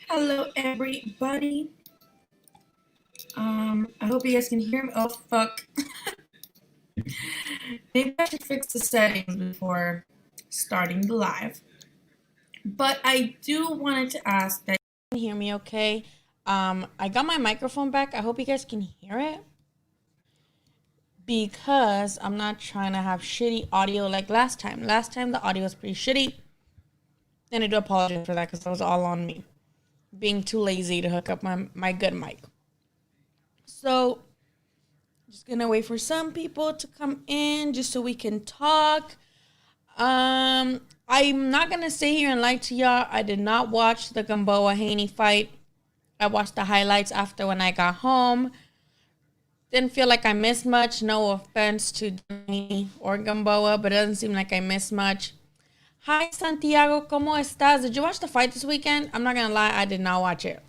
Hello, everybody. I hope you guys can hear me. Oh, fuck. Maybe I should fix the settings before starting the live. But I do wanted to ask that You can hear me okay. I got my microphone back. I hope you guys can hear it because I'm not trying to have shitty audio like last time. Last time the audio was pretty shitty, and I do apologize for that because that was all on me being too lazy to hook up my good mic. So just gonna wait for some people to come in just so we can talk. I'm not gonna sit here and lie to y'all. I did not watch the Gamboa Haney fight. I watched the highlights after when I got home. Didn't feel like I missed much. No offense to Haney or Gamboa, but it doesn't seem like I missed much. Hi Santiago, ¿cómo estás? Did you watch the fight this weekend? I'm not gonna lie, I did not watch it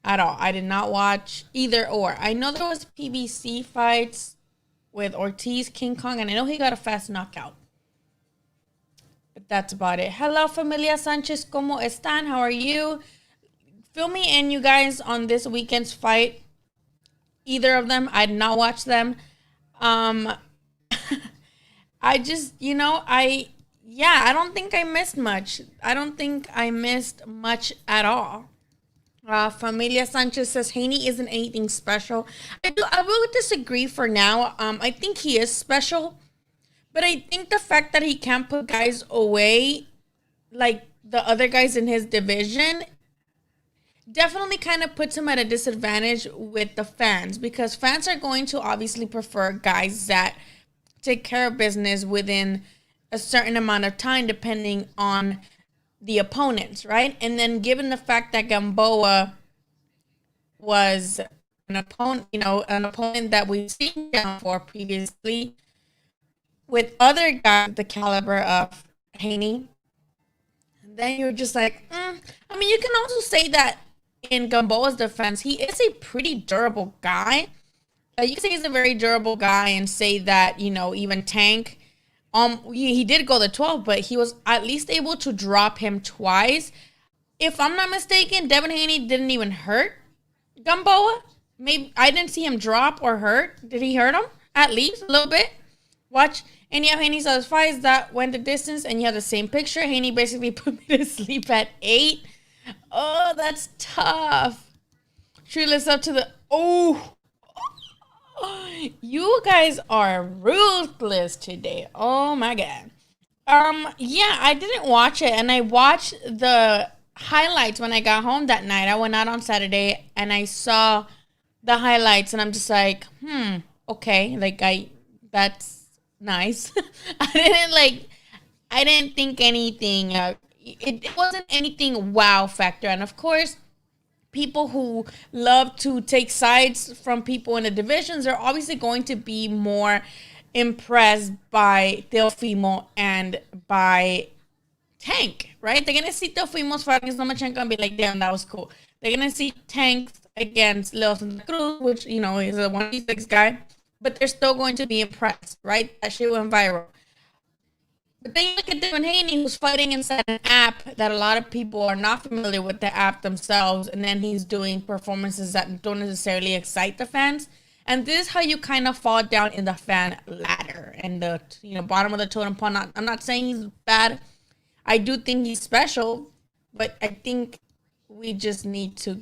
at all. I did not watch either or. I know there was PBC fights with Ortiz, King Kong, and I know he got a fast knockout. But that's about it. Hello, Familia Sanchez, ¿cómo están? How are you? Fill me in, you guys, on this weekend's fight. Either of them, I did not watch them. I just, I don't think I missed much. I don't think I missed much at all. Familia Sanchez says Haney isn't anything special. I will disagree for now. I think he is special, but I think the fact that he can't put guys away, like the other guys in his division, definitely kind of puts him at a disadvantage with the fans because fans are going to obviously prefer guys that take care of business within a certain amount of time depending on the opponents, right? And then given the fact that Gamboa was an opponent that we've seen down for previously with other guys the caliber of Haney, then you're just like, I mean, you can also say that in Gamboa's defense, he is a pretty durable guy. You can say he's a very durable guy and say that, even Tank, he did go the 12, but he was at least able to drop him twice. If I'm not mistaken, Devin Haney didn't even hurt Gamboa. Maybe I didn't see him drop or hurt. Did he hurt him? At least a little bit. Watch any of Haney's other fights that went the distance, and you have the same picture. Haney basically put me to sleep at 8. Oh, that's tough. She lives up to the... Oh, you guys are ruthless today. Oh my god. Yeah, I didn't watch it, and I watched the highlights when I got home that night. I went out on Saturday and I saw the highlights, and I'm just like, okay, that's nice. I didn't think anything. It wasn't anything wow factor, and of course, people who love to take sides from people in the divisions are obviously going to be more impressed by Teofimo and by Tank, right? They're going to see Teofimo's fight against Lomachenko and be like, damn, that was cool. They're going to see Tank against Leo Santa Cruz, which, is a 1v6 guy, but they're still going to be impressed, right? That shit went viral. But then you look at Devin Haney, who's fighting inside an app that a lot of people are not familiar with the app themselves, and then he's doing performances that don't necessarily excite the fans. And this is how you kind of fall down in the fan ladder and the bottom of the totem pole. I'm not saying he's bad. I do think he's special, but I think we just need to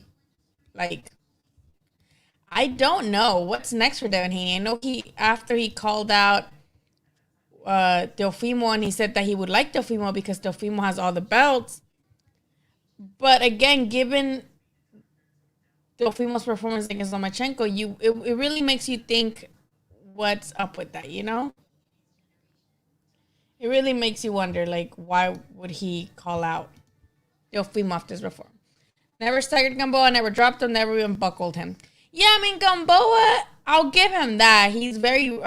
I don't know what's next for Devin Haney. I know after he called out Teofimo, and he said that he would like Teofimo because Teofimo has all the belts. But again, given Teofimo's performance against Lomachenko, it really makes you think what's up with that, It really makes you wonder, why would he call out Teofimo after his reform? Never staggered Gamboa, never dropped him, never even buckled him. Yeah, I mean, Gamboa, I'll give him that. He's very...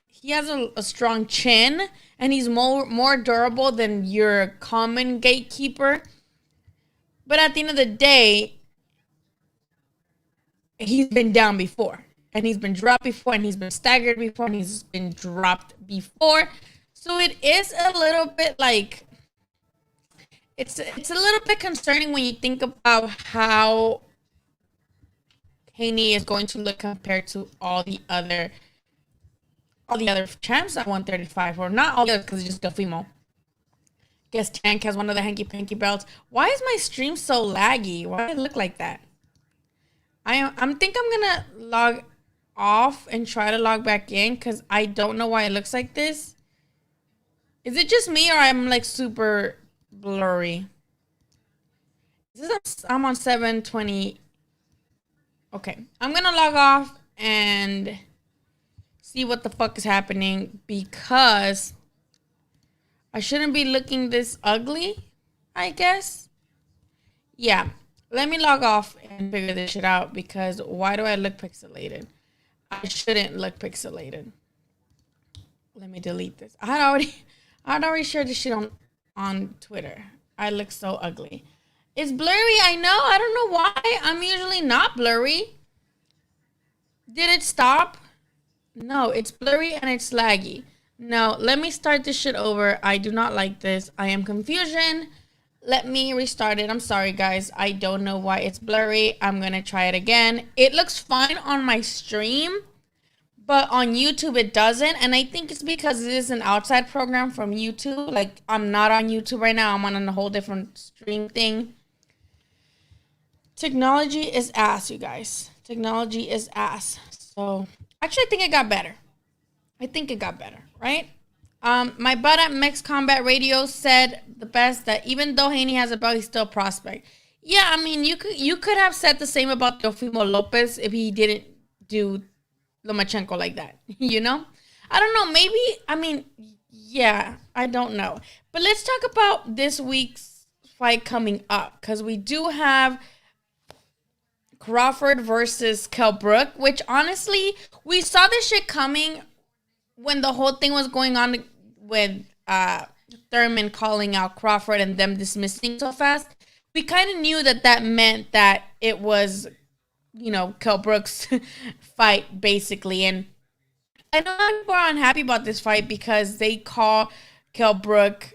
he has a strong chin, and he's more durable than your common gatekeeper. But at the end of the day, he's been down before, and he's been dropped before, and he's been staggered before, and he's been dropped before. So it is a little bit it's a little bit concerning when you think about how Haney is going to look compared to all the other champs at 135, or not all the others because it's just Delfimo. Guess Tank has one of the hanky panky belts. Why is my stream so laggy? Why does it look like that? I'm think I'm gonna log off and try to log back in because I don't know why it looks like this. Is it just me or I'm like super blurry? I'm on 720. Okay, I'm gonna log off and see what the fuck is happening because I shouldn't be looking this ugly, I guess. Yeah, let me log off and figure this shit out because why do I look pixelated? I shouldn't look pixelated. Let me delete this. I'd already shared this shit on Twitter. I look so ugly. It's blurry, I know. I don't know why. I'm usually not blurry. Did it stop? No, it's blurry and it's laggy. No, let me start this shit over. I do not like this. I am confusion. Let me restart it. I'm sorry, guys. I don't know why it's blurry. I'm going to try it again. It looks fine on my stream, but on YouTube it doesn't. And I think it's because it is an outside program from YouTube. Like, I'm not on YouTube right now. I'm on a whole different stream thing. Technology is ass, you guys. Technology is ass. So, actually, I think it got better. Right? My bud at Mex Combat Radio said the best, that even though Haney has a belt, he's still a prospect. Yeah, I mean, you could have said the same about Teofimo Lopez if he didn't do Lomachenko like that. You know? I don't know. Maybe, I mean, yeah, I don't know. But let's talk about this week's fight coming up, because we do have Crawford versus Brook, which honestly, we saw this shit coming when the whole thing was going on with Thurman calling out Crawford and them dismissing so fast. We kind of knew that meant that it was, you know, Brook's fight, basically. And I know people are unhappy about this fight because they call Brook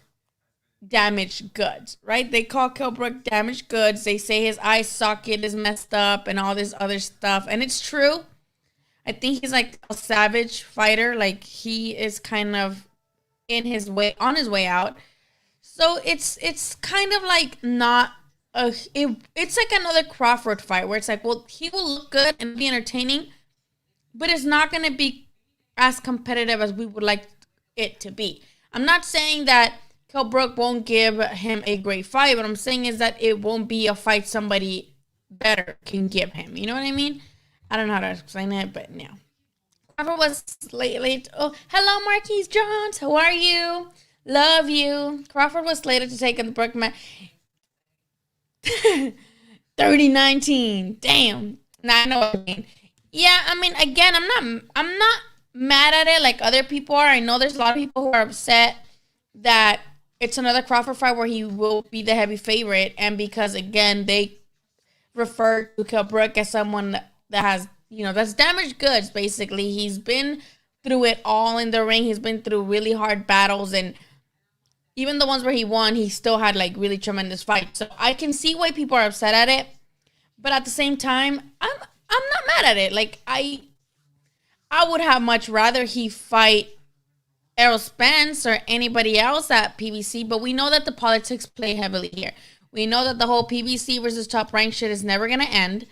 damaged goods, right? They call Brook damaged goods. They say his eye socket is messed up and all this other stuff. And it's true. I think he's like a savage fighter. Like, he is kind of on his way out. So it's kind of like not it's like another Crawford fight where it's like, well, he will look good and be entertaining, but it's not going to be as competitive as we would like it to be. I'm not saying that Brook won't give him a great fight, but I'm saying is that it won't be a fight somebody better can give him. You know what I mean? I don't know how to explain it, but no. Crawford was late. Oh, hello, Marquise Johns. How are you? Love you. Crawford was slated to take in the Brook match. 30-19. Damn. Now I know what I mean. Yeah, I mean, again, I'm not mad at it like other people are. I know there's a lot of people who are upset that it's another Crawford fight where he will be the heavy favorite, and because again they refer to Brook as someone that has, you know, that's damaged goods, basically. He's been through it all in the ring. He's been through really hard battles, and even the ones where he won, he still had like really tremendous fights. So I can see why people are upset at it, but at the same time, I'm not mad at it. Like, I would have much rather he fight Errol Spence or anybody else at PBC, but we know that the politics play heavily here. We know that the whole PBC versus Top Rank shit is never going to end.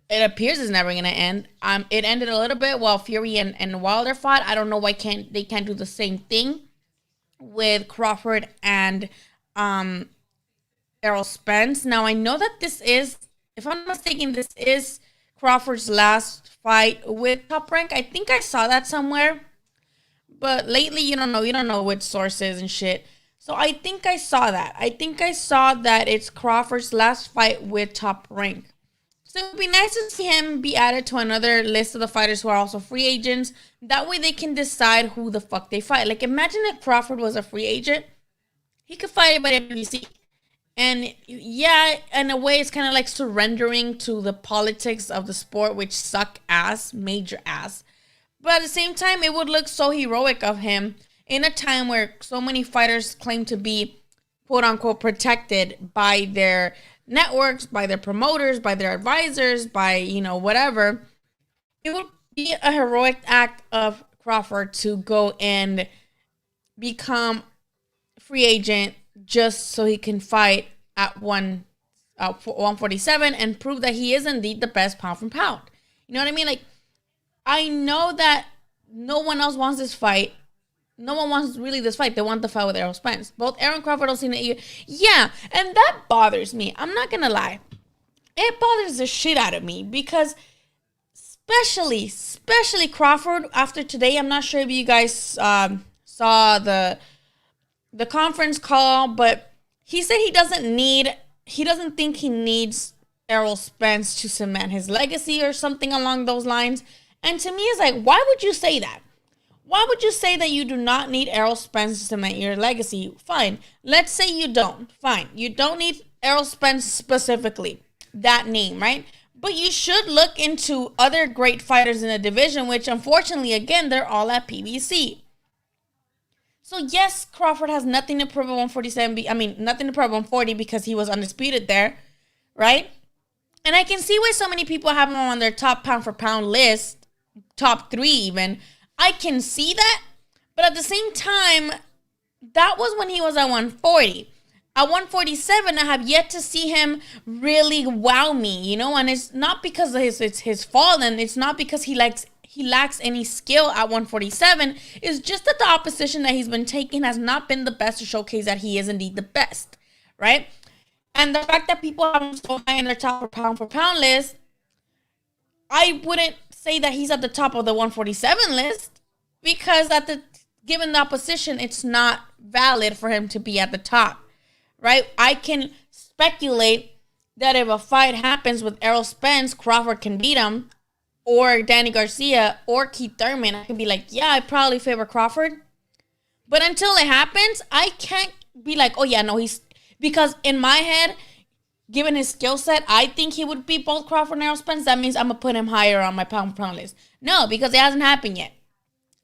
It appears it's never going to end. It ended a little bit while Fury and Wilder fought. I don't know why they can't do the same thing with Crawford and Errol Spence. Now, I know that this is, if I'm not mistaken, this is Crawford's last fight with Top Rank. I think I saw that somewhere. But lately, you don't know which sources and shit. So I think I saw that. It's Crawford's last fight with Top Rank. So it would be nice to see him be added to another list of the fighters who are also free agents. That way they can decide who the fuck they fight. Like, imagine if Crawford was a free agent. He could fight anybody at PBC. And yeah, in a way, it's kind of like surrendering to the politics of the sport, which suck ass, major ass. But at the same time, it would look so heroic of him in a time where so many fighters claim to be quote unquote protected by their networks, by their promoters, by their advisors, by, whatever, it would be a heroic act of Crawford to go and become free agent just so he can fight at 147 and prove that he is indeed the best pound for pound. You know what I mean? Like, I know that no one else wants this fight. No one wants really this fight. They want the fight with Errol Spence. Both Aaron Crawford and Cena. Yeah, and that bothers me. I'm not gonna lie. It bothers the shit out of me because especially Crawford after today. I'm not sure if you guys saw the conference call, but he said he doesn't think he needs Errol Spence to cement his legacy or something along those lines. And to me, it's like, why would you say that? Why would you say that you do not need Errol Spence to cement your legacy? Fine. Let's say you don't. Fine. You don't need Errol Spence specifically. That name, right? But you should look into other great fighters in the division, which unfortunately, again, they're all at PBC. So yes, Crawford has nothing to prove at 147. Nothing to prove at 140 because he was undisputed there, right? And I can see why so many people have him on their top pound for pound list, top 3 even. I can see that, but at the same time, that was when he was at 140. At 147, I have yet to see him really wow me, and it's not because it's his fault, and it's not because he lacks any skill at 147. It's just that the opposition that he's been taking has not been the best to showcase that he is indeed the best, right? And the fact that people have him so high in their top for pound list, I wouldn't say that he's at the top of the 147 list because given the opposition, it's not valid for him to be at the top, right? I can speculate that if a fight happens with Errol Spence, Crawford can beat him, or Danny Garcia, or Keith Thurman. I can be like, yeah, I probably favor Crawford. But until it happens, I can't be like, oh yeah, no, because in my head, given his skill set, I think he would beat both Crawford and Errol Spence. That means I'm going to put him higher on my pound for pound list. No, because it hasn't happened yet.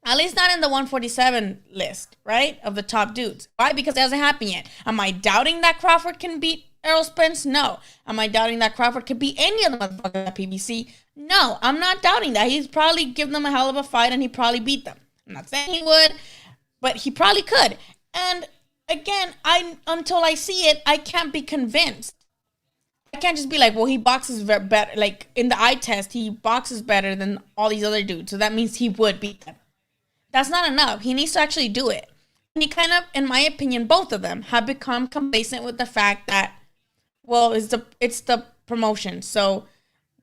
At least not in the 147 list, right? Of the top dudes. Why? Because it hasn't happened yet. Am I doubting that Crawford can beat Errol Spence? No. Am I doubting that Crawford could beat any of the motherfuckers at PBC? No, I'm not doubting that. He's probably given them a hell of a fight and he probably beat them. I'm not saying he would, but he probably could. And again, until I see it, I can't be convinced. I can't just be like, well, he boxes better. Like, in the eye test, he boxes better than all these other dudes. So that means he would beat them. That's not enough. He needs to actually do it. And he kind of, in my opinion, both of them have become complacent with the fact that, well, it's the promotion. So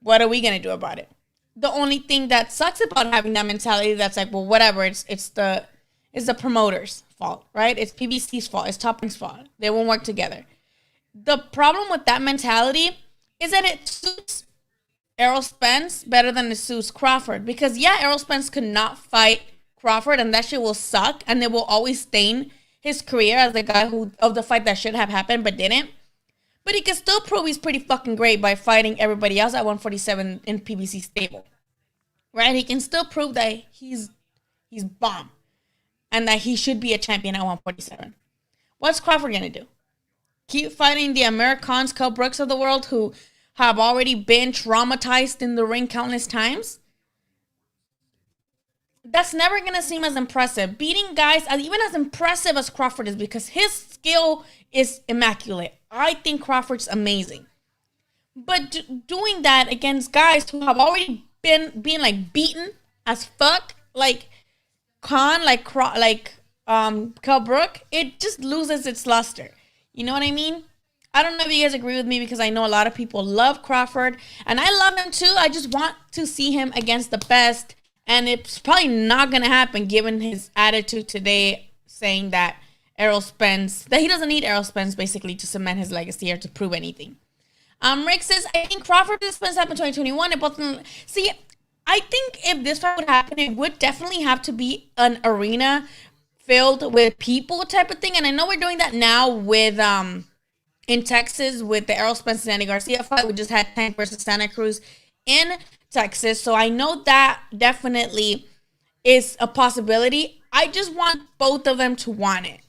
what are we going to do about it? The only thing that sucks about having that mentality that's like, well, whatever, it's the promoter's fault, right? It's PBC's fault. It's Top Rank's fault. They won't work together. The problem with that mentality is that it suits Errol Spence better than it suits Crawford. Because, yeah, Errol Spence could not fight Crawford, and that shit will suck, and it will always stain his career as the guy of the fight that should have happened but didn't. But he can still prove he's pretty fucking great by fighting everybody else at 147 in PBC stable. Right? He can still prove that he's bomb. And that he should be a champion at 147. What's Crawford going to do? Keep fighting the Americans, Kell Brooks of the world who have already been traumatized in the ring countless times? That's never going to seem as impressive. Beating guys, even as impressive as Crawford is, because his skill is immaculate. I think Crawford's amazing. But doing that against guys who have already been beaten as fuck, like Khan, like Kell Brook, it just loses its luster. You know what I mean? I don't know if you guys agree with me because I know a lot of people love Crawford. And I love him too. I just want to see him against the best. And it's probably not going to happen given his attitude today saying that he doesn't need Errol Spence basically to cement his legacy or to prove anything. Rick says, I think Crawford and Spence happened in 2021. See, I think if this fight would happen, it would definitely have to be an arena filled with people type of thing. And I know we're doing that now with in Texas with the Errol Spence and Danny Garcia fight. We just had Tank versus Santa Cruz in Texas. So I know that definitely is a possibility. I just want both of them to want it.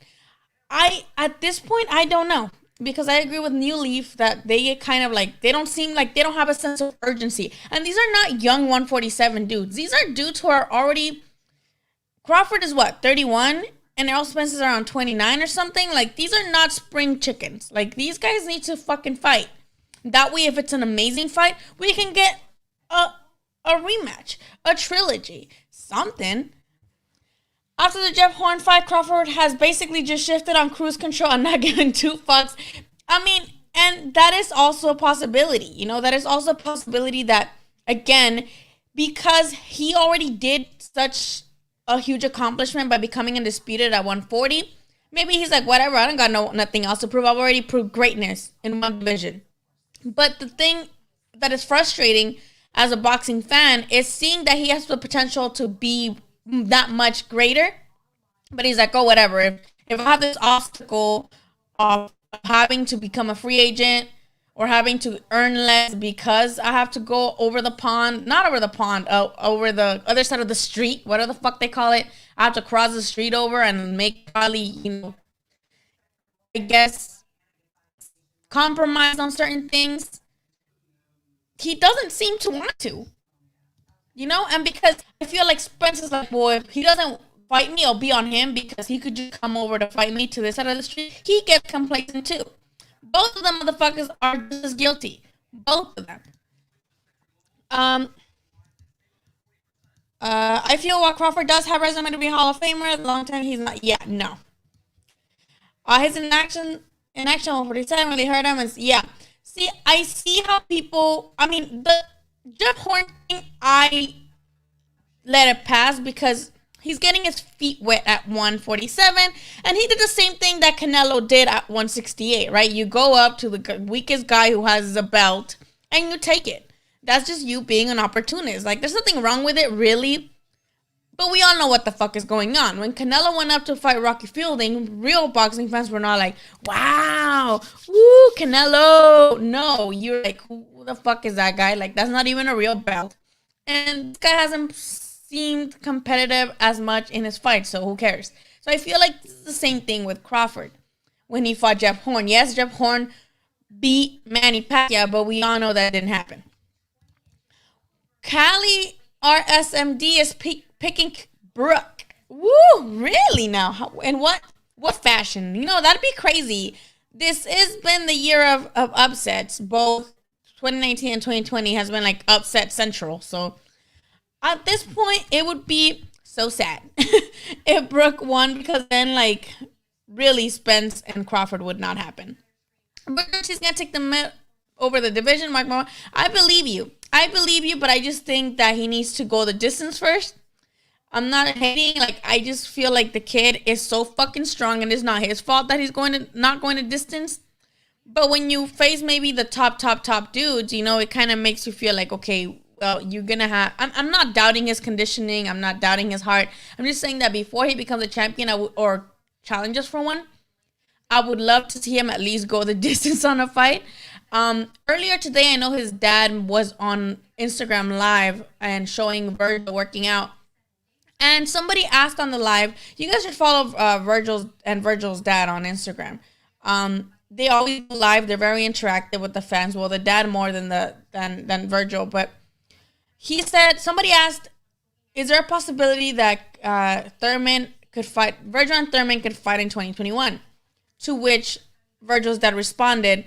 At this point, I don't know. Because I agree with New Leaf that they get kind of like, they don't seem like they don't have a sense of urgency. And these are not young 147 dudes. These are dudes who are already, Crawford is what, 31? And Errol Spence is around 29 or something. Like, these are not spring chickens. Like, these guys need to fucking fight. That way, if it's an amazing fight, we can get a rematch, a trilogy, something. After the Jeff Horn fight, Crawford has basically just shifted on cruise control and not giving two fucks. I mean, and that is also a possibility. You know, that is also a possibility that, again, because he already did such a huge accomplishment by becoming undisputed at 140, maybe he's like, whatever, I don't got nothing else to prove. I've already proved greatness in one division. But the thing that is frustrating as a boxing fan is seeing that he has the potential to be that much greater. But he's like, oh, whatever. If I have this obstacle of having to become a free agent or having to earn less because I have to go over the pond, not over the pond, over the other side of the street, whatever the fuck they call it. I have to cross the street over and make probably, you know, I guess, compromise on certain things. He doesn't seem to want to, you know, and because I feel like Spence is like, boy, if he doesn't fight me, I'll be on him because he could just come over to fight me to this side of the street. He gets complacent too. Both of them motherfuckers are just as guilty. Both of them. I feel while Crawford does have resume to be a Hall of Famer, the long time he's not. Yeah, no. His in action 147 really hurt him. Yeah. See, I see how people. I mean, the Jeff Horn thing, I let it pass because he's getting his feet wet at 147, and he did the same thing that Canelo did at 168, right? You go up to the weakest guy who has a belt, and you take it. That's just you being an opportunist. Like, there's nothing wrong with it, really. But we all know what the fuck is going on. When Canelo went up to fight Rocky Fielding, real boxing fans were not like, wow, woo, Canelo. No, you're like, who the fuck is that guy? Like, that's not even a real belt. And this guy hasn't seemed competitive as much in his fight, so who cares? So I feel like it's the same thing with Crawford when he fought Jeff Horn. Yes, Jeff Horn beat Manny Pacquiao, but we all know that didn't happen. Cali RSMD is picking Brook. Woo, really now? In what fashion? You know, that'd be crazy. This has been the year of upsets. Both 2019 and 2020 has been like upset central. So at this point, it would be so sad if Brook won, because then, like, really Spence and Crawford would not happen. But she's going to take the over the division. Mark Moore, I believe you, but I just think that he needs to go the distance first. I'm not hating. Like, I just feel like the kid is so fucking strong, and it's not his fault that he's not going to distance. But when you face maybe the top dudes, you know, it kind of makes you feel like, okay, well, you're going to have... I'm not doubting his conditioning. I'm not doubting his heart. I'm just saying that before he becomes a champion or challenges for one, I would love to see him at least go the distance on a fight. Earlier today, I know his dad was on Instagram Live and showing Virgil working out. And somebody asked on the live, you guys should follow Virgil's dad on Instagram. They always live. They're very interactive with the fans. Well, the dad more than Virgil. But he said, somebody asked, is there a possibility that Virgil and Thurman could fight in 2021? To which Virgil's dad responded,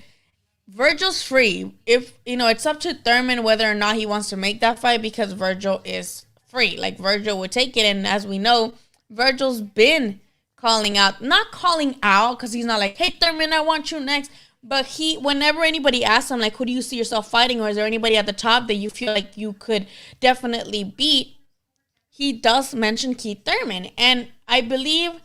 Virgil's free. If, you know, it's up to Thurman whether or not he wants to make that fight, because Virgil is free. Like, Virgil would take it. And as we know, Virgil's been not calling out, because he's not like, hey, Thurman, I want you next. But whenever anybody asks him, like, who do you see yourself fighting, or is there anybody at the top that you feel like you could definitely beat, he does mention Keith Thurman. And I believe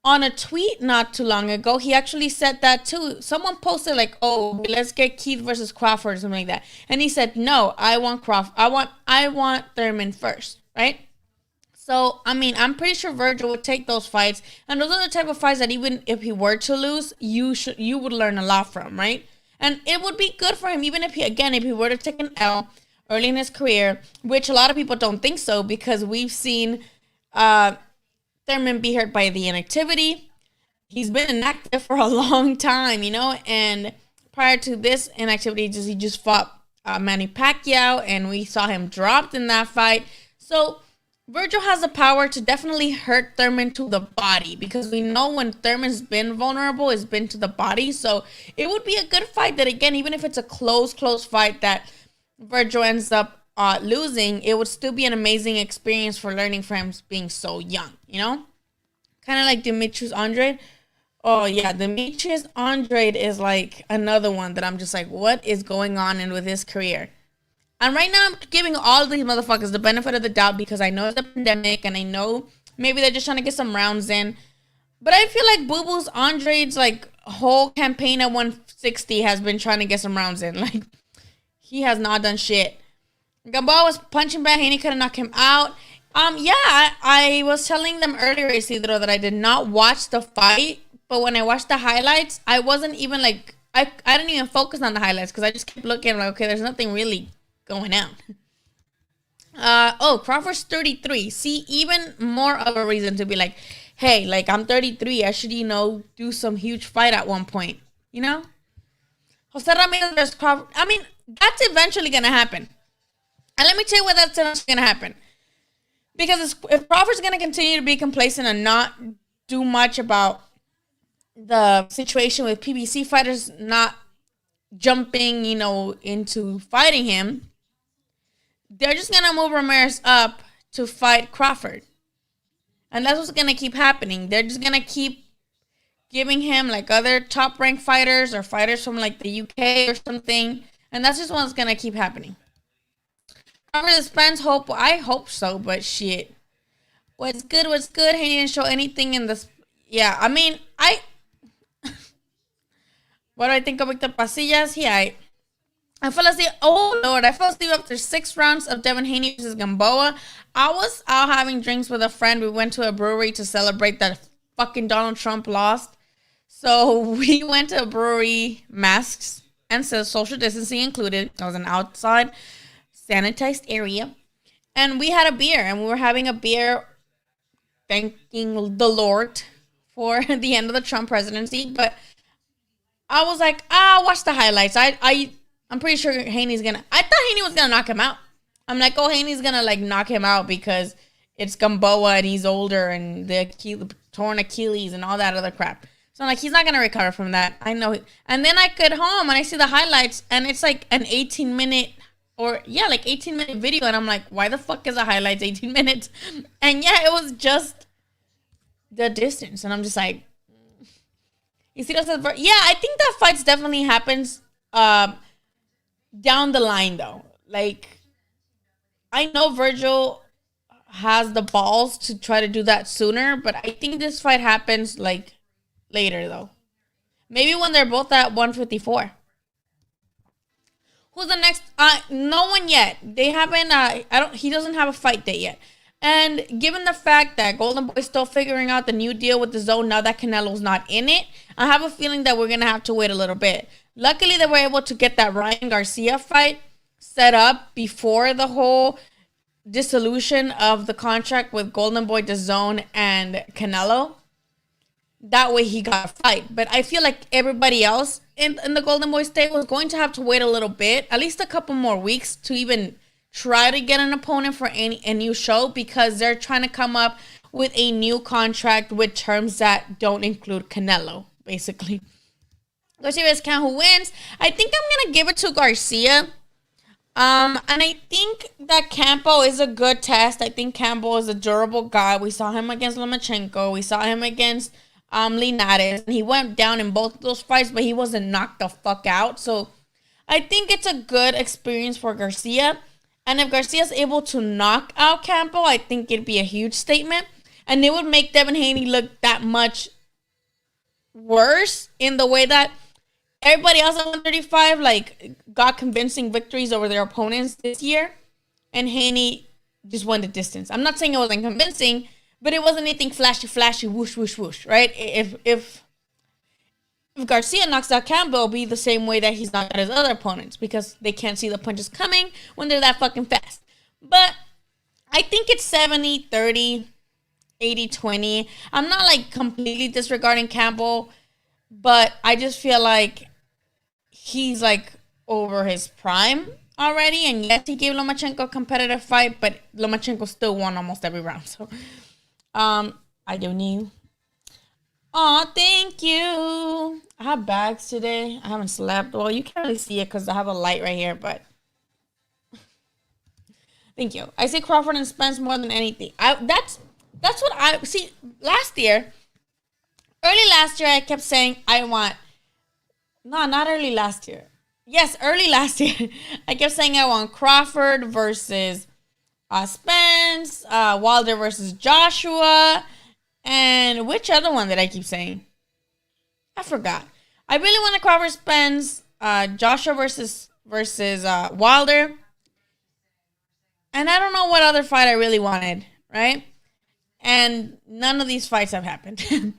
on a tweet not too long ago, he actually said that too. Someone posted like, oh, let's get Keith versus Crawford or something like that. And he said, no, I want Crawford. I want Thurman first, right? So, I mean, I'm pretty sure Virgil would take those fights. And those are the type of fights that even if he were to lose, you would learn a lot from, right? And it would be good for him, even if he were to take an L early in his career, which a lot of people don't think so, because we've seen Thurman be hurt by the inactivity. he's been inactive for a long time, you know, and prior to this inactivity, he just fought Manny Pacquiao, and we saw him dropped in that fight. So Virgil has the power to definitely hurt Thurman to the body, because we know when Thurman's been vulnerable, it's been to the body. So it would be a good fight that, again, even if it's a close fight that Virgil ends up losing, it would still be an amazing experience for learning from him being so young, you know? Kind of like Demetrius Andrade. Oh, yeah, Demetrius Andrade is like another one that I'm just like, what is going on with his career? And right now, I'm giving all these motherfuckers the benefit of the doubt because I know it's a pandemic and I know maybe they're just trying to get some rounds in. But I feel like Boo Boo's Andrade's like whole campaign at 160 has been trying to get some rounds in. Like, he has not done shit. Gamboa was punching back. Haney couldn't knock him out. Yeah, I was telling them earlier, Isidro, that I did not watch the fight. But when I watched the highlights, I wasn't even like, I didn't even focus on the highlights because I just kept looking like, okay, there's nothing really going on. Crawford's 33. See, even more of a reason to be like, hey, like, I'm 33. I should, do some huge fight at one point. You know? Jose Ramirez versus Crawford. I mean, that's eventually going to happen. And let me tell you what that's eventually going to happen. Because if Crawford's going to continue to be complacent and not do much about the situation with PBC fighters not jumping, into fighting him, they're just going to move Ramirez up to fight Crawford. And that's what's going to keep happening. They're just going to keep giving him like other top-ranked fighters or fighters from like the UK or something. And that's just what's going to keep happening. Crawford's fans hope, I hope so, but shit. What's good? He didn't show anything in this. Yeah, I mean, what do I think of Victor Pasillas? I fell asleep. Oh, Lord. I fell asleep after 6 rounds of Devin Haney versus Gamboa. I was out having drinks with a friend. We went to a brewery to celebrate that fucking Donald Trump lost. So we went to a brewery, masks and social distancing included. It was an outside sanitized area. And we had a beer. And we were having a beer thanking the Lord for the end of the Trump presidency. But I was like, I'll watch the highlights. I'm pretty sure Haney's gonna. I thought Haney was gonna knock him out. I'm like, oh, Haney's gonna like knock him out because it's Gamboa and he's older and the torn Achilles and all that other crap. So I'm like, he's not gonna recover from that. I know. And then I get home and I see the highlights and it's like an 18-minute or 18-minute video and I'm like, why the fuck is the highlights 18 minutes? And yeah, it was just the distance and I'm just like. You see, I think that fights definitely happens down the line, though. Like, I know Virgil has the balls to try to do that sooner, but I think this fight happens, like, later, though. Maybe when they're both at 154. Who's the next? No one yet. They haven't, he doesn't have a fight date yet. And given the fact that Golden Boy is still figuring out the new deal with the zone now that Canelo's not in it, I have a feeling that we're going to have to wait a little bit. Luckily, they were able to get that Ryan Garcia fight set up before the whole dissolution of the contract with Golden Boy, DAZN, and Canelo. That way he got a fight. But I feel like everybody else in the Golden Boy stable is going to have to wait a little bit, at least a couple more weeks to even try to get an opponent for a new show because they're trying to come up with a new contract with terms that don't include Canelo, basically. Garcia vs. Can, who wins? I think I'm going to give it to Garcia. And I think that Campo is a good test. I think Campo is a durable guy. We saw him against Lomachenko. We saw him against Linares. And he went down in both of those fights, but he wasn't knocked the fuck out. So I think it's a good experience for Garcia. And if Garcia's able to knock out Campo, I think it'd be a huge statement. And it would make Devin Haney look that much worse in the way that everybody else at 135 got convincing victories over their opponents this year. And Haney just won the distance. I'm not saying it wasn't convincing, but it wasn't anything flashy, whoosh, whoosh, whoosh, right? If Garcia knocks out Campbell, it'll be the same way that he's knocked out his other opponents because they can't see the punches coming when they're that fucking fast. But I think it's 70-30 80-20. I'm not like completely disregarding Campbell, but I just feel like he's like over his prime already. And yes, he gave Lomachenko a competitive fight, but Lomachenko still won almost every round. So, I do need. Oh, thank you. I have bags today. I haven't slept. Well, you can't really see it because I have a light right here, but thank you. I say Crawford and Spence more than anything. That's what I see. Early last year, I kept saying I want. No, not early last year. Yes, early last year. I kept saying I want Crawford versus Spence, Wilder versus Joshua, and which other one did I keep saying? I forgot. I really wanted Crawford, Spence, Joshua versus Wilder, and I don't know what other fight I really wanted, right? And none of these fights have happened.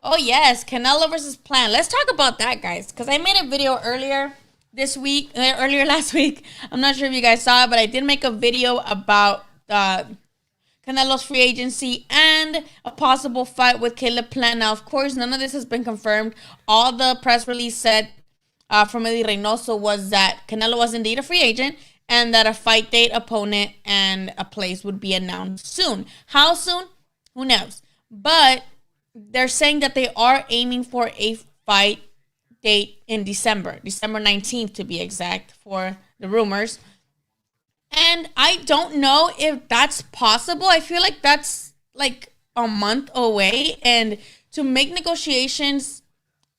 Oh yes, Canelo versus Plant. Let's talk about that, guys, because I made a video earlier last week. I'm not sure if you guys saw it, but I did make a video about Canelo's free agency and a possible fight with Caleb Plant. Now, of course, none of this has been confirmed. All the press release said from Eddie Reynoso was that Canelo was indeed a free agent and that a fight date, opponent, and a place would be announced soon. How soon? Who knows? But they're saying that they are aiming for a fight date in December 19th to be exact for the rumors. And I don't know if that's possible. I feel like that's like a month away. And to make negotiations,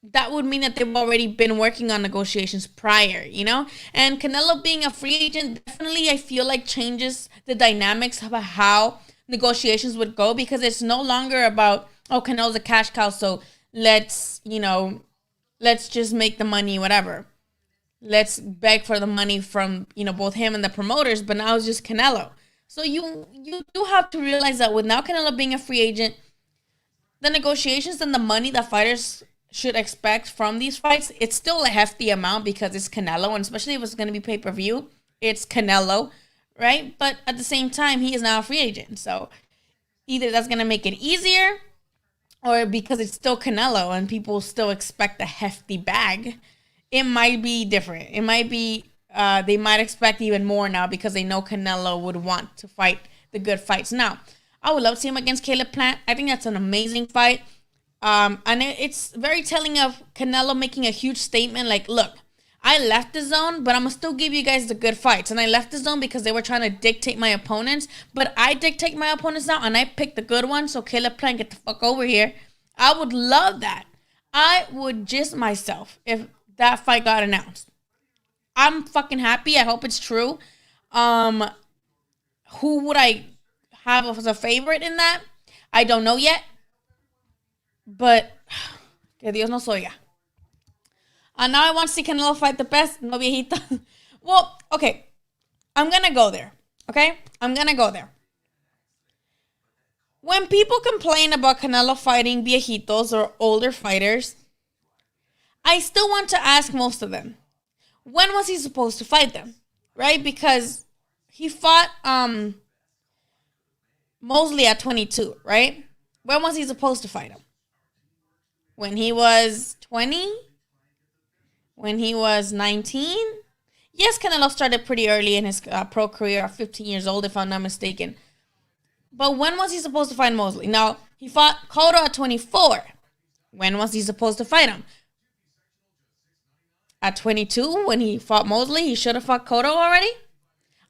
that would mean that they've already been working on negotiations prior, you know? And Canelo being a free agent definitely, I feel like, changes the dynamics of how negotiations would go, because it's no longer about, oh, Canelo's a cash cow, so let's just make the money, whatever. Let's beg for the money from, both him and the promoters, but now it's just Canelo. So you do have to realize that with now Canelo being a free agent, the negotiations and the money that fighters should expect from these fights, it's still a hefty amount because it's Canelo, and especially if it's going to be pay-per-view, it's Canelo, right? But at the same time, he is now a free agent. So either that's going to make it easier, or because it's still Canelo and people still expect a hefty bag, it might be different. It might be, they might expect even more now because they know Canelo would want to fight the good fights. Now, I would love to see him against Caleb Plant. I think that's an amazing fight. And it's very telling of Canelo making a huge statement like, look, I left the zone, but I'm going to still give you guys the good fights. And I left the zone because they were trying to dictate my opponents. But I dictate my opponents now, and I picked the good one. So Caleb Plant, get the fuck over here. I would love that. I would just myself if that fight got announced. I'm fucking happy. I hope it's true. Who would I have as a favorite in that? I don't know yet. But que Dios nos oiga. And now I want to see Canelo fight the best. No viejita. Well, okay. I'm going to go there. Okay? I'm going to go there. When people complain about Canelo fighting viejitos or older fighters, I still want to ask most of them, when was he supposed to fight them? Right? Because he fought Mosley at 22, right? When was he supposed to fight him? When he was 20? When he was 19? Yes, Canelo started pretty early in his pro career, 15 years old, if I'm not mistaken. But when was he supposed to fight Mosley? Now, he fought Cotto at 24. When was he supposed to fight him? At 22, when he fought Mosley, he should have fought Cotto already?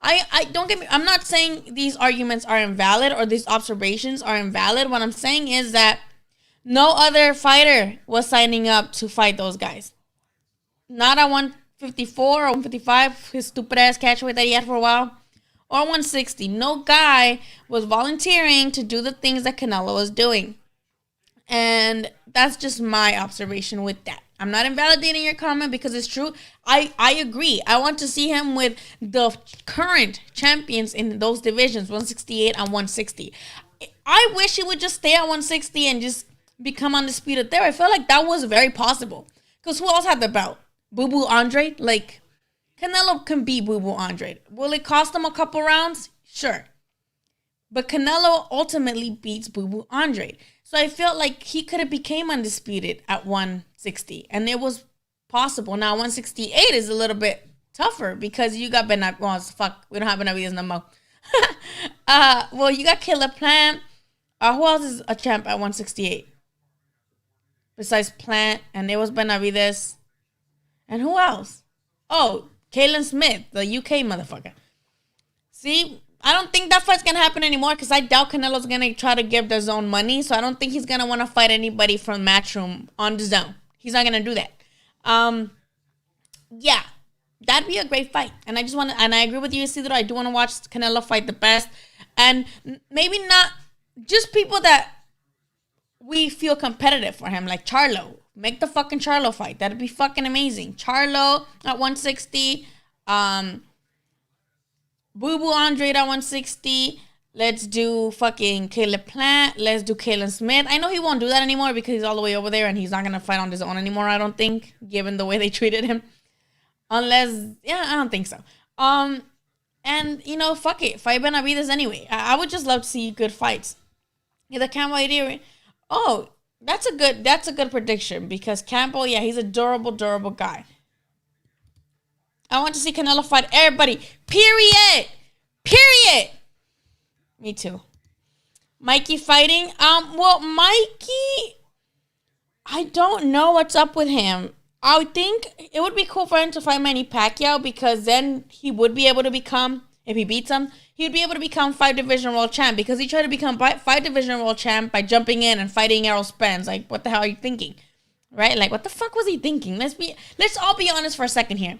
I don't get me. I'm not saying these arguments are invalid or these observations are invalid. What I'm saying is that no other fighter was signing up to fight those guys. Not at 154 or 155, his stupid ass catchweight that he had for a while, or 160. No guy was volunteering to do the things that Canelo was doing. And that's just my observation with that. I'm not invalidating your comment because it's true. I agree. I want to see him with the current champions in those divisions, 168 and 160. I wish he would just stay at 160 and just become undisputed there. I feel like that was very possible. Because who else had the belt? Boo Boo Andre? Like, Canelo can beat Boo Boo Andre. Will it cost him a couple rounds? Sure. But Canelo ultimately beats Boo Boo Andre. So I felt like he could have became undisputed at 160. And it was possible. Now 168 is a little bit tougher because you got Benavidez. Well, fuck, we don't have Benavidez no more. Well, you got Caleb Plant. Who else is a champ at 168? Besides Plant, and it was Benavidez. And who else? Oh, Kalen Smith, the UK motherfucker. See, I don't think that fight's going to happen anymore because I doubt Canelo's going to try to give the zone money. So I don't think he's going to want to fight anybody from Matchroom on the zone. He's not going to do that. Yeah, that'd be a great fight. And I just want to, and I agree with you, Isidro. I do want to watch Canelo fight the best. And maybe not just people that we feel competitive for him, like Charlo. Make the fucking Charlo fight. That'd be fucking amazing. Charlo at 160. Boo Boo Andre at 160. Let's do fucking Caleb Plant. Let's do Kalen Smith. I know he won't do that anymore because he's all the way over there and he's not going to fight on his own anymore, I don't think, given the way they treated him. Unless, yeah, I don't think so. And, you know, fuck it. Fight Benavidez anyway. I would just love to see good fights. Yeah, the Campbell idea. Oh, that's a good prediction because Campbell, yeah, he's a durable guy. I want to see Canelo fight everybody. Period. Me too. Mikey fighting. Well, Mikey, I don't know what's up with him. I think it would be cool for him to fight Manny Pacquiao because then he would be able to become, if he beats him, he would be able to become 5-division world champ because he tried to become 5-division world champ by jumping in and fighting Errol Spence. Like, what the hell are you thinking? Right? Like, what the fuck was he thinking? Let's all be honest for a second here.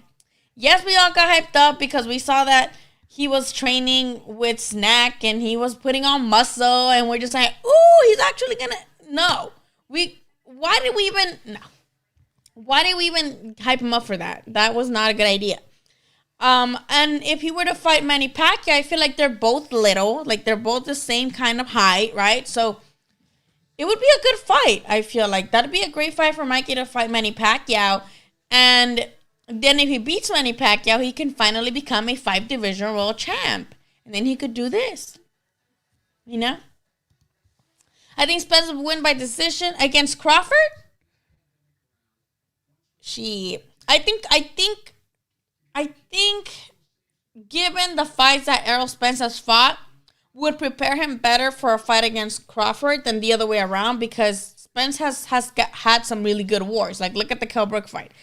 Yes, we all got hyped up because we saw that he was training with Snack and he was putting on muscle and we're just like, ooh, he's actually gonna, no. Why did we even hype him up for that? That was not a good idea. And if he were to fight Manny Pacquiao, I feel like they're both little, like they're both the same kind of height, right? So it would be a good fight. I feel like that'd be a great fight for Mikey to fight Manny Pacquiao. And then if he beats Manny Pacquiao, he can finally become a 5-division world champ. And then he could do this. You know? I think Spence will win by decision against Crawford. I think given the fights that Errol Spence has fought, would prepare him better for a fight against Crawford than the other way around because Spence has had some really good wars. Like, look at the Kell Brook fight.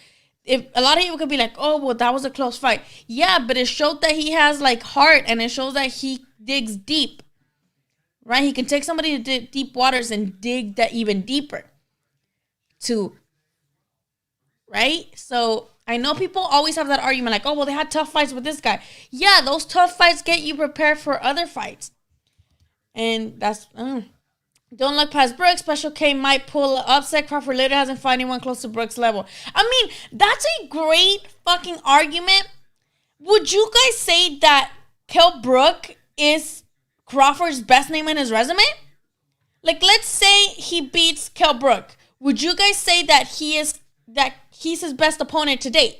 If a lot of people could be like, oh, well, that was a close fight. Yeah, but it showed that he has, like, heart, and it shows that he digs deep. Right? He can take somebody to deep waters and dig that even deeper. Right? So I know people always have that argument like, oh, well, they had tough fights with this guy. Yeah, those tough fights get you prepared for other fights. And that's, don't look past Brook. Special K might pull an upset. Crawford later hasn't fought anyone close to Brook's level. I mean, that's a great fucking argument. Would you guys say that Kell Brook is Crawford's best name in his resume? Like, let's say he beats Kell Brook. Would you guys say that he's his best opponent to date?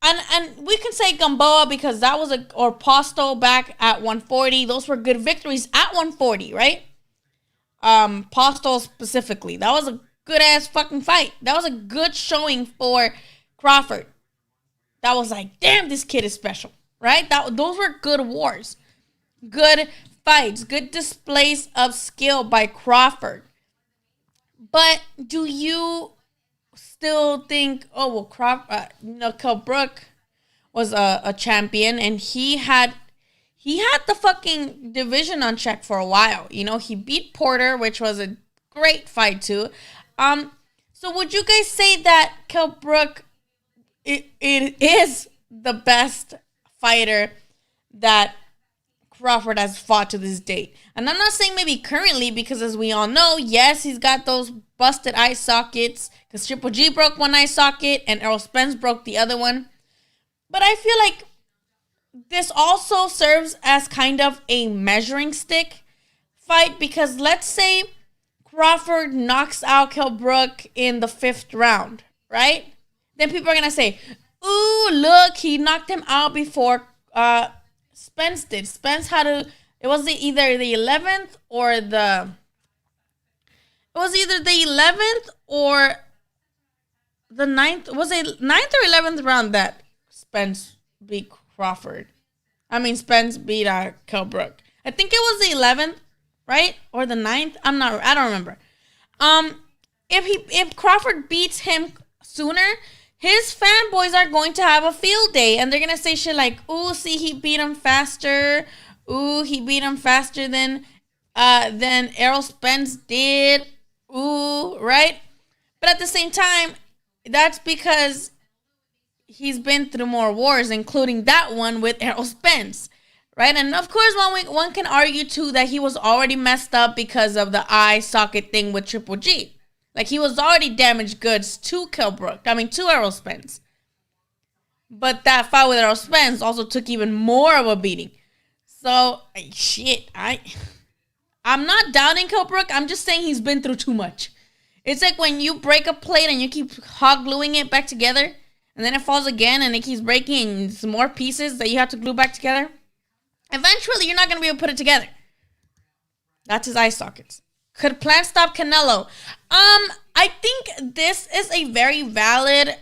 And we can say Gamboa because that was or Posto back at 140. Those were good victories at 140, right? Posto specifically. That was a good ass fucking fight. That was a good showing for Crawford. That was like, damn, this kid is special, right? Those were good wars. Good fights. Good displays of skill by Crawford. But do you still think, oh, well, Kell Brook was a champion and he had the fucking division on check for a while. You know, he beat Porter, which was a great fight too. So would you guys say that Kell Brook it is the best fighter that Crawford has fought to this date? And I'm not saying maybe currently because as we all know, yes, he's got those busted eye sockets because Triple G broke one eye socket and Errol Spence broke the other one. But I feel like this also serves as kind of a measuring stick fight because let's say Crawford knocks out Kell Brook in the 5th round, right? Then people are going to say, ooh, look, he knocked him out before Spence did. Spence had to. It was either the 11th or the. It was either the 11th or the ninth. Was it ninth or 11th round that Spence beat Crawford? I mean, Spence beat Kell Brook. I think it was the 11th, right? Or the ninth? I don't remember. If Crawford beats him sooner, his fanboys are going to have a field day, and they're gonna say shit like, "Ooh, see, he beat him faster. Ooh, he beat him faster than Errol Spence did. Ooh, right?" But at the same time, that's because he's been through more wars, including that one with Errol Spence, right? And of course, one can argue too that he was already messed up because of the eye socket thing with Triple G. Like, he was already damaged goods to to Errol Spence. But that fight with Errol Spence also took even more of a beating. So, I'm not doubting Kell Brook. I'm just saying he's been through too much. It's like when you break a plate and you keep hot gluing it back together, and then it falls again and it keeps breaking some more pieces that you have to glue back together. Eventually, you're not going to be able to put it together. That's his eye sockets. Could Plant stop Canelo? I think this is a very valid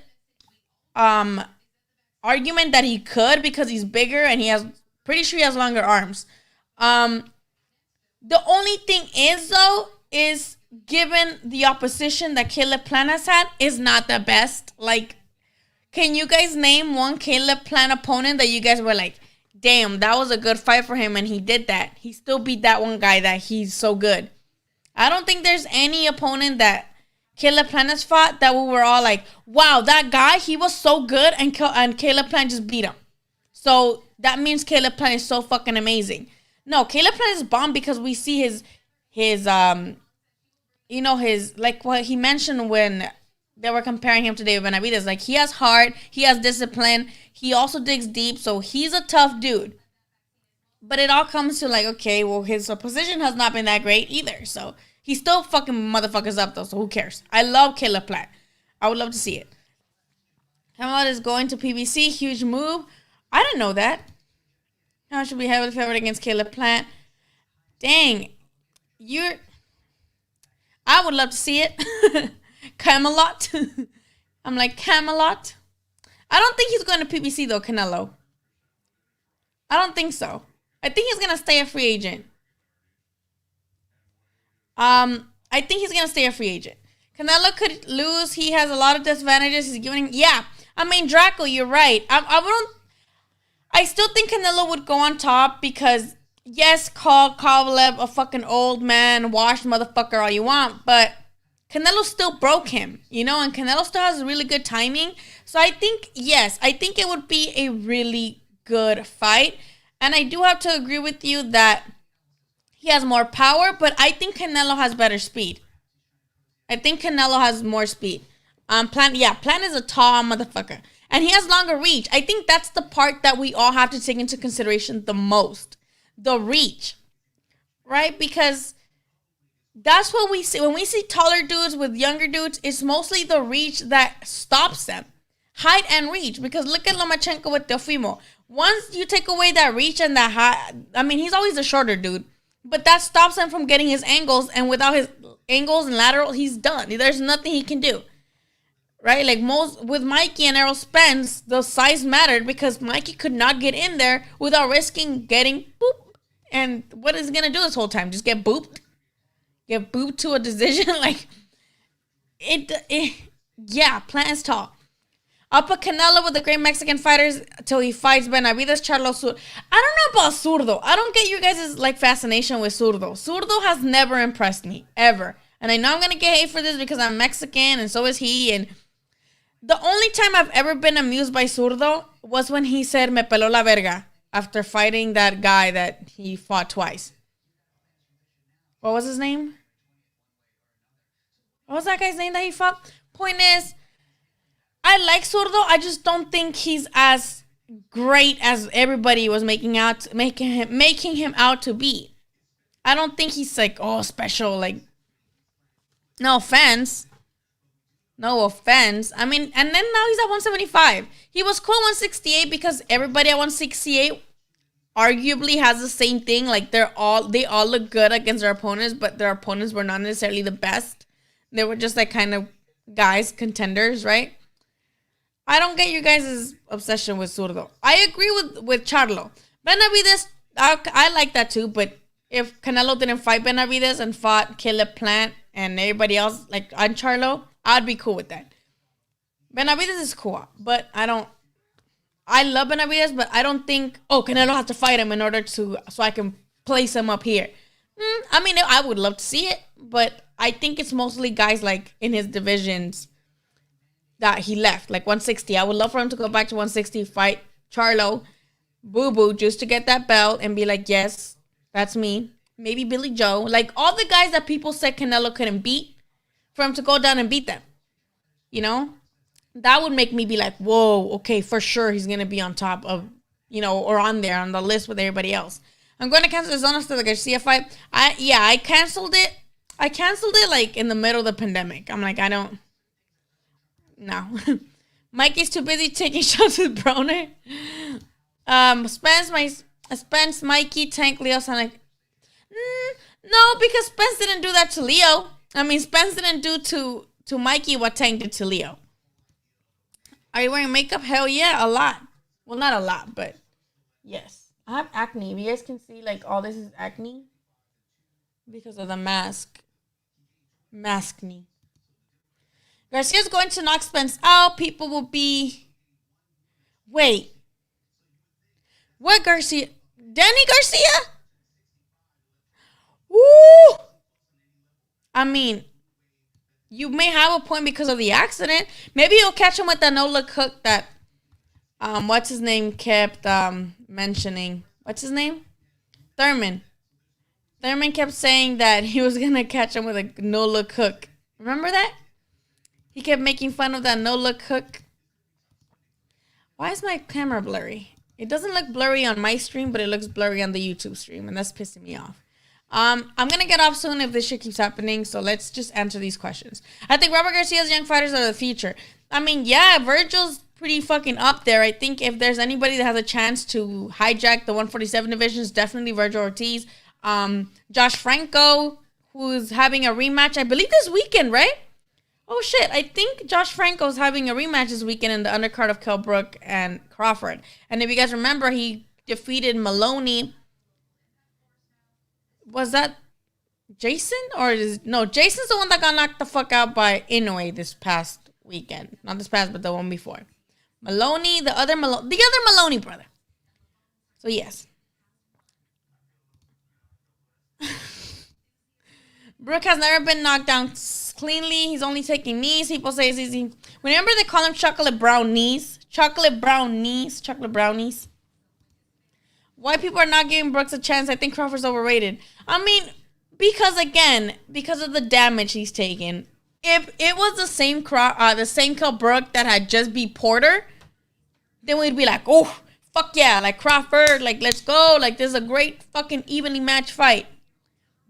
argument that he could, because he's bigger and pretty sure he has longer arms. The only thing is, though, is given the opposition that Caleb Plant has had is not the best. Like, can you guys name one Caleb Plant opponent that you guys were like, damn, that was a good fight for him and he did that? He still beat that one guy that he's so good. I don't think there's any opponent that Caleb Plant has fought that we were all like, wow, that guy, he was so good, and Caleb Plant just beat him. So that means Caleb Plant is so fucking amazing. No, Caleb Plant is bomb because we see his like what he mentioned when they were comparing him to David Benavidez. Like, he has heart, he has discipline, he also digs deep, so he's a tough dude. But it all comes to like, okay, well, his position has not been that great either, so he still fucking motherfuckers up, though, so who cares? I love Caleb Plant. I would love to see it. Hamlet is going to PBC. Huge move. I didn't know that. How should we have a favorite against Caleb Plant? Dang. I would love to see it. Camelot. I'm like, Camelot. I don't think he's going to PBC, though, Canelo. I don't think so. I think he's going to stay a free agent. I think he's going to stay a free agent. Canelo could lose. He has a lot of disadvantages. He's giving... Yeah. I mean, Draco, you're right. I still think Canelo would go on top because, yes, call Kovalev a fucking old man, washed motherfucker all you want, but Canelo still broke him, and Canelo still has really good timing. So I think, yes, I think it would be a really good fight. And I do have to agree with you that he has more power, but I think Canelo has better speed. I think Canelo has more speed. Plant is a tall motherfucker. And he has longer reach. I think that's the part that we all have to take into consideration the most. The reach. Right? Because that's what we see. When we see taller dudes with younger dudes, it's mostly the reach that stops them. Height and reach. Because look at Lomachenko with Teofimo. Once you take away that reach and that height, I mean, he's always a shorter dude. But that stops him from getting his angles. And without his angles and lateral, he's done. There's nothing he can do. Right? Like with Mikey and Errol Spence, the size mattered because Mikey could not get in there without risking getting boop. And what is he going to do this whole time? Just get booped? Get booped to a decision? Plant is tall. I'll put Canelo with the great Mexican fighters till he fights Benavidez, Charlo, Zurdo. I don't know about Zurdo. I don't get you guys' fascination with Zurdo. Zurdo has never impressed me, ever. And I know I'm going to get hate for this because I'm Mexican and so is he. And the only time I've ever been amused by Zurdo was when he said, me peló la verga, after fighting that guy that he fought twice. What was his name? What was that guy's name that he fought? Point is, I like Zurdo. I just don't think he's as great as everybody was making him out to be. I don't think he's special. No offense. I mean, and then now he's at 175. He was cool at 168 because everybody at 168 arguably has the same thing. Like they all look good against their opponents, but their opponents were not necessarily the best. They were just like kind of guys, contenders, right? I don't get you guys' obsession with Zurdo. I agree with Charlo. Benavides, I like that too, but if Canelo didn't fight Benavides and fought Caleb Plant and everybody else, like on Charlo, I'd be cool with that. Benavides is cool, but I love Benavides, but I don't think, Canelo has to fight him in order so I can place him up here. I mean, I would love to see it, but I think it's mostly guys like in his divisions that he left, like 160. I would love for him to go back to 160, fight Charlo, Boo Boo, just to get that belt and be like, yes, that's me. Maybe Billy Joe. Like all the guys that people said Canelo couldn't beat, for him to go down and beat them. You know? That would make me be like, whoa, okay, for sure he's going to be on top of, or on there on the list with everybody else. I'm going to cancel the Zona the Garcia fight. I canceled it. I canceled it like in the middle of the pandemic. I'm like, no. Mikey's too busy taking shots with Broner. Spence, Mikey, Tank, Leo sound like, no, because Spence didn't do that to Leo. I mean, Spence didn't do to Mikey what Tank did to Leo. Are you wearing makeup? Hell yeah, a lot. Well, not a lot, but yes. I have acne. If you guys can see, like, all this is acne because of the mask. Maskne. Garcia's going to knock Spence out. People will be... Wait. What Garcia? Danny Garcia? Woo! I mean... You may have a point because of the accident. Maybe you'll catch him with that no-look hook that, what's his name, kept mentioning. What's his name? Thurman. Thurman kept saying that he was going to catch him with a no-look hook. Remember that? He kept making fun of that no-look hook. Why is my camera blurry? It doesn't look blurry on my stream, but it looks blurry on the YouTube stream, and that's pissing me off. I'm going to get off soon if this shit keeps happening, so let's just answer these questions. I think Robert Garcia's young fighters are the future. I mean, yeah, Virgil's pretty fucking up there. I think if there's anybody that has a chance to hijack the 147 division, it's definitely Virgil Ortiz. Josh Franco, who's having a rematch, I believe this weekend, right? Oh, shit. I think Josh Franco's having a rematch this weekend in the undercard of Kell Brook and Crawford. And if you guys remember, he defeated Maloney. Was that Jason? No, Jason's the one that got knocked the fuck out by Inoue this past weekend. Not this past, but the one before. Maloney, the other Maloney brother. So, yes. Brook has never been knocked down cleanly. He's only taking knees. People say it's easy. Remember they call him chocolate brown knees? Chocolate brownies. Why people are not giving Brooks a chance? I think Crawford's overrated. I mean, because of the damage he's taken. If it was the same Kell Brook that had just beat Porter, then we'd be like, oh, fuck yeah, like Crawford, like let's go, like this is a great fucking evenly matched fight.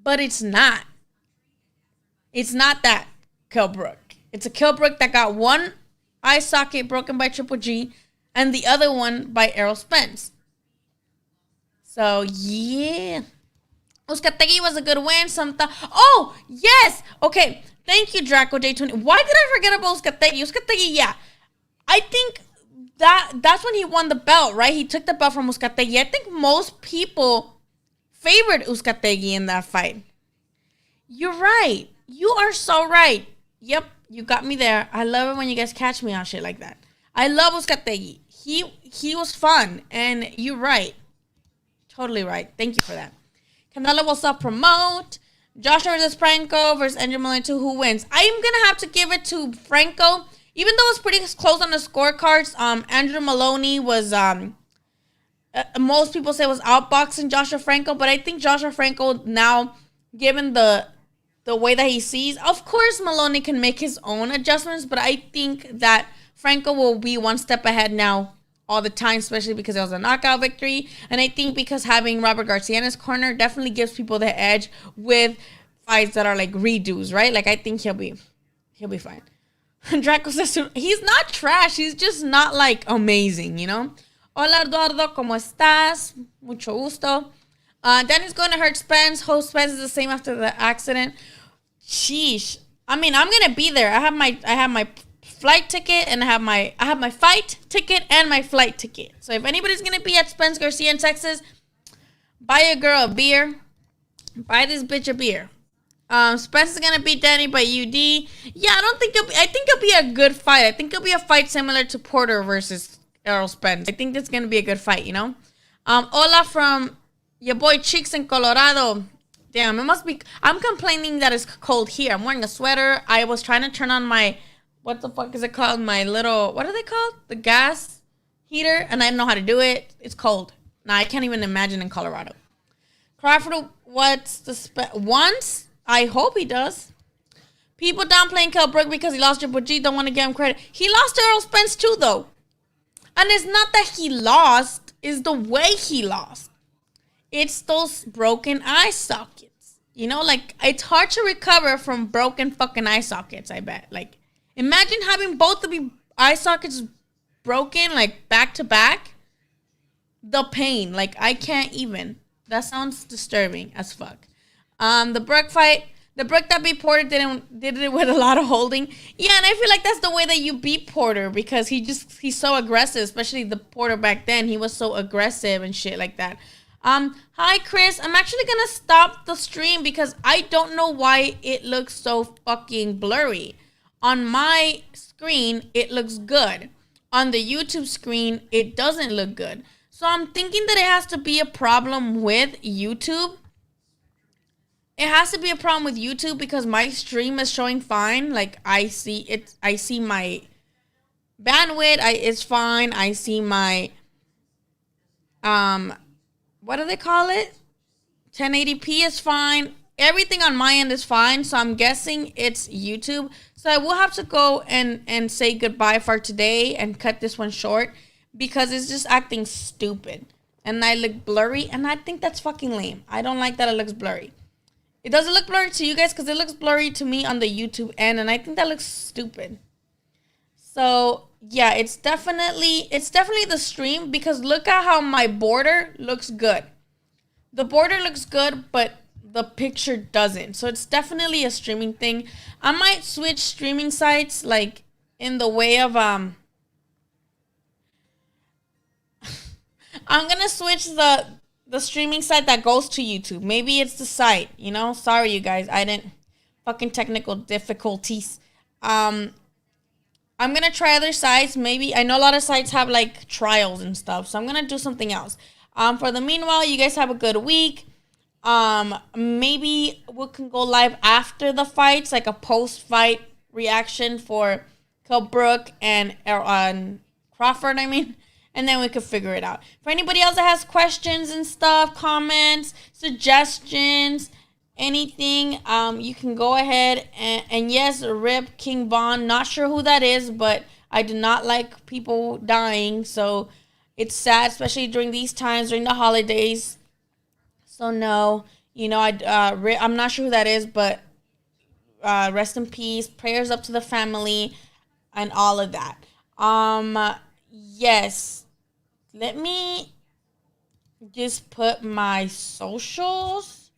But it's not. It's not that Kell Brook. It's a Kell Brook that got one eye socket broken by Triple G and the other one by Errol Spence. So, yeah. Uzcategui was a good win. Oh, yes. Okay. Thank you, Draco J20. Why did I forget about Uzcategui? Uzcategui, yeah. I think that's when he won the belt, right? He took the belt from Uzcategui. I think most people favored Uzcategui in that fight. You're right. You are so right. Yep, you got me there. I love it when you guys catch me on shit like that. I love Uzcategui. He was fun, and you're right. Totally right. Thank you for that. Canelo will self-promote. Joshua versus Franco versus Andrew Maloney 2. Who wins? I'm going to have to give it to Franco. Even though it was pretty close on the scorecards, Andrew Maloney was, most people say was outboxing Joshua Franco. But I think Joshua Franco now, given the way that he sees, of course Maloney can make his own adjustments. But I think that Franco will be one step ahead now all the time, especially because it was a knockout victory. And I think because having Robert Garcia in his corner definitely gives people the edge with fights that are like redos, right? Like I think he'll be fine. Draco says he's not trash. He's just not like amazing, you know? Hola, Eduardo, ¿cómo estás? Mucho gusto. Danny's going to hurt Spence. Hope Spence is the same after the accident. Sheesh. I mean, I'm gonna be there. I have my flight ticket and I have my fight ticket and my flight ticket. So if anybody's gonna be at Spence Garcia in Texas, buy a girl a beer. Buy this bitch a beer. Spence is gonna beat Danny by UD. Yeah, I think it'll be a good fight. I think it'll be a fight similar to Porter versus Errol Spence. I think it's gonna be a good fight, you know? Hola from your boy Cheeks in Colorado. Damn, it must be. I'm complaining that it's cold here. I'm wearing a sweater. I was trying to turn on my, what the fuck is it called? My little, what are they called? The gas heater. And I didn't know how to do it. It's cold. Now, I can't even imagine in Colorado. Crawford, what's the once? I hope he does. People downplaying Brook because he lost to Bujit. Don't want to give him credit. He lost to Errol Spence too, though. And it's not that he lost. It's the way he lost. It's those broken eye sockets. You know, like, it's hard to recover from broken fucking eye sockets, I bet. Like, imagine having both of your eye sockets broken, like, back to back. The pain. Like, I can't even. That sounds disturbing as fuck. The Brook fight. The Brook that beat Porter did it with a lot of holding. Yeah, and I feel like that's the way that you beat Porter because he's so aggressive, especially the Porter back then. He was so aggressive and shit like that. Hi Chris, I'm actually gonna stop the stream because I don't know why it looks so fucking blurry. On my screen, it looks good. On the YouTube screen, it doesn't look good. So I'm thinking that it has to be a problem with YouTube. It has to be a problem with YouTube because my stream is showing fine. Like I see my bandwidth, it's fine. I see my what do they call it? 1080p is fine. Everything on my end is fine. So I'm guessing it's YouTube. So I will have to go and say goodbye for today and cut this one short because it's just acting stupid. And I look blurry and I think that's fucking lame. I don't like that it looks blurry. It doesn't look blurry to you guys because it looks blurry to me on the YouTube end. And I think that looks stupid. So yeah, it's definitely the stream because look at how my border looks good. The border looks good, but the picture doesn't. So it's definitely a streaming thing. I might switch streaming sites like in the way of I'm gonna switch the streaming site that goes to YouTube. Maybe it's the site, you know? Sorry you guys, I didn't fucking technical difficulties. I'm going to try other sites. Maybe, I know a lot of sites have like trials and stuff. So I'm going to do something else. For the meanwhile, you guys have a good week. Maybe we can go live after the fights, like a post-fight reaction for Brook and Crawford, I mean. And then we could figure it out. For anybody else that has questions and stuff, comments, suggestions, anything, you can go ahead and yes, rip King Von. Not sure who that is, but I do not like people dying, so it's sad, especially during these times, during the holidays. So no, you know, I'm not sure who that is, but rest in peace, prayers up to the family, and all of that. Yes, let me just put my socials.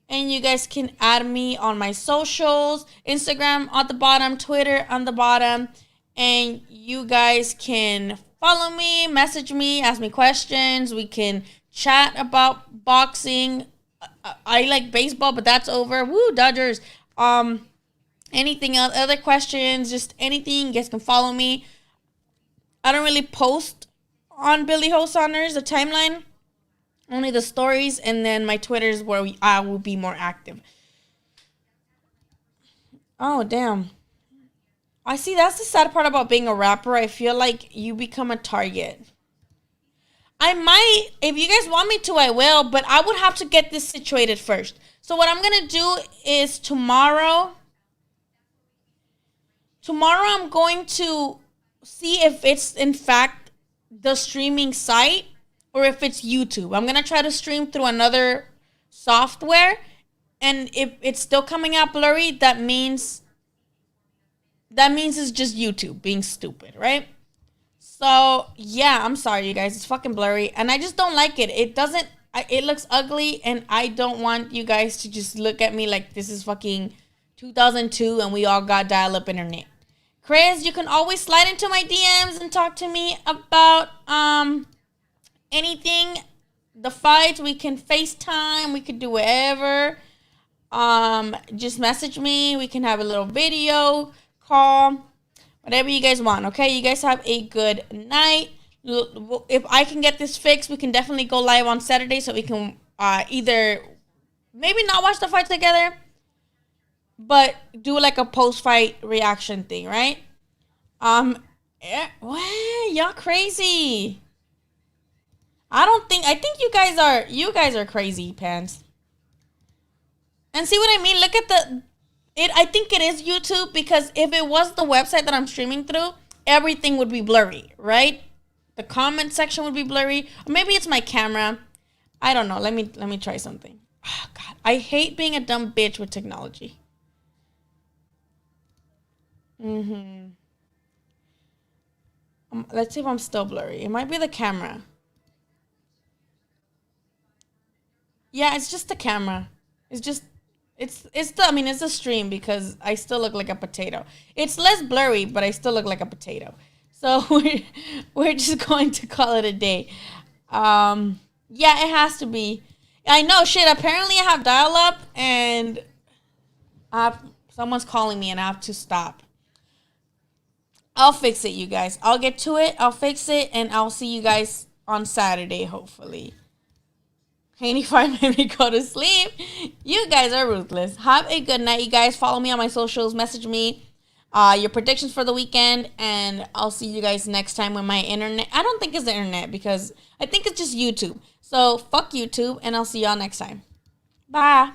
And you guys can add me on my socials. Instagram at the bottom. Twitter on the bottom. And you guys can follow me, message me, ask me questions. We can chat about boxing. I like baseball, but that's over. Woo, Dodgers. Anything else, other questions, just anything. You guys can follow me. I don't really post on Billy Host Honors, the timeline. Only the stories, and then my Twitter is where I will be more active. Oh, damn. I see, that's the sad part about being a rapper. I feel like you become a target. I might, if you guys want me to, I will, but I would have to get this situated first. So what I'm going to do is tomorrow I'm going to see if it's, in fact, the streaming site. Or if it's YouTube. I'm going to try to stream through another software. And if it's still coming out blurry, that means it's just YouTube being stupid, right? So yeah, I'm sorry, you guys. It's fucking blurry, and I just don't like it. It doesn't. It looks ugly, and I don't want you guys to just look at me like this is fucking 2002, and we all got dial-up internet. Chris, you can always slide into my DMs and talk to me about anything. The fights, we can FaceTime, we could do whatever. Just message me. We can have a little video call. Whatever you guys want, okay? You guys have a good night. If I can get this fixed, we can definitely go live on Saturday so we can either maybe not watch the fight together, but do like a post-fight reaction thing, right? What? Y'all crazy. I think you guys are crazy, pants. And see what I mean? Look at I think it is YouTube, because if it was the website that I'm streaming through, everything would be blurry, right? The comment section would be blurry. Or maybe it's my camera. I don't know. Let me try something. Oh, God, I hate being a dumb bitch with technology. Let's see if I'm still blurry. It might be the camera. Yeah, it's just the camera. It's the stream, because I still look like a potato. It's less blurry, but I still look like a potato. So we're just going to call it a day. Yeah, it has to be. I know, shit. Apparently, I have dial-up, and someone's calling me, and I have to stop. I'll fix it, you guys. I'll get to it. I'll fix it, and I'll see you guys on Saturday, hopefully. Haney Farm made me go to sleep. You guys are ruthless. Have a good night, you guys. Follow me on my socials. Message me your predictions for the weekend. And I'll see you guys next time when my internet... I don't think it's the internet, because I think it's just YouTube. So, fuck YouTube. And I'll see y'all next time. Bye.